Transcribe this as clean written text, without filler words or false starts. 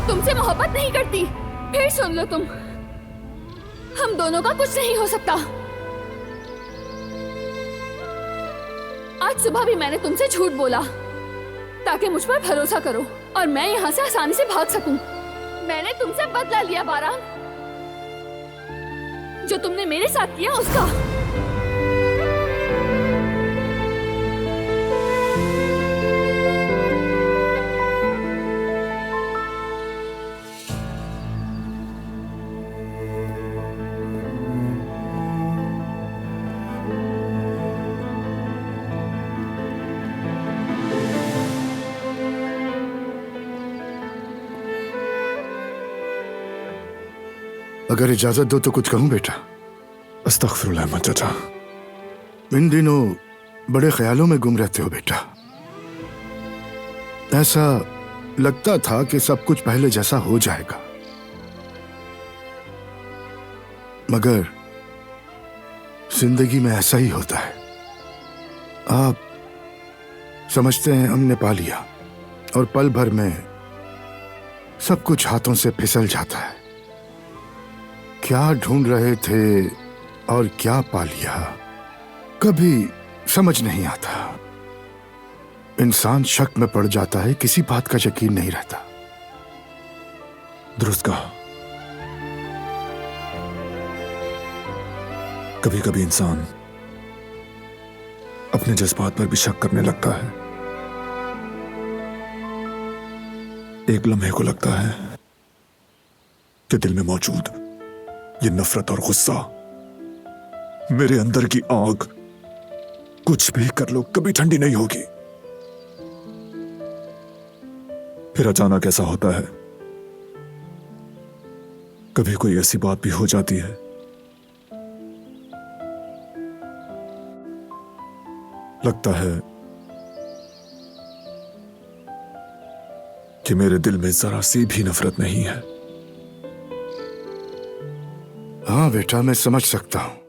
तुमसे मोहब्बत नहीं करती। फिर सुन लो तुम, हम दोनों का कुछ नहीं हो सकता। आज सुबह भी मैंने तुमसे झूठ बोला ताकि मुझ पर भरोसा करो और मैं यहाँ से आसानी से भाग सकूं। मैंने तुमसे बदला लिया बारान, जो तुमने मेरे साथ किया उसका। अगर इजाजत दो तो कुछ कहूं बेटा। अस्तगफिरुल्लाह अहमद चाचा। इन दिनों बड़े ख्यालों में गुम रहते हो बेटा। ऐसा लगता था कि सब कुछ पहले जैसा हो जाएगा, मगर जिंदगी में ऐसा ही होता है। आप समझते हैं हमने पा लिया और पल भर में सब कुछ हाथों से फिसल जाता है। क्या ढूंढ रहे थे और क्या पा लिया, कभी समझ नहीं आता। इंसान शक में पड़ जाता है, किसी बात का यकीन नहीं रहता। दुरुस्त कहा। कभी कभी इंसान अपने जज्बात पर भी शक करने लगता है। एक लम्हे को लगता है कि दिल में मौजूद ये नफरत और गुस्सा, मेरे अंदर की आग, कुछ भी कर लो कभी ठंडी नहीं होगी। फिर अचानक ऐसा होता है, कभी कोई ऐसी बात भी हो जाती है लगता है कि मेरे दिल में जरा सी भी नफरत नहीं है। हाँ बेटा, मैं समझ सकता हूं।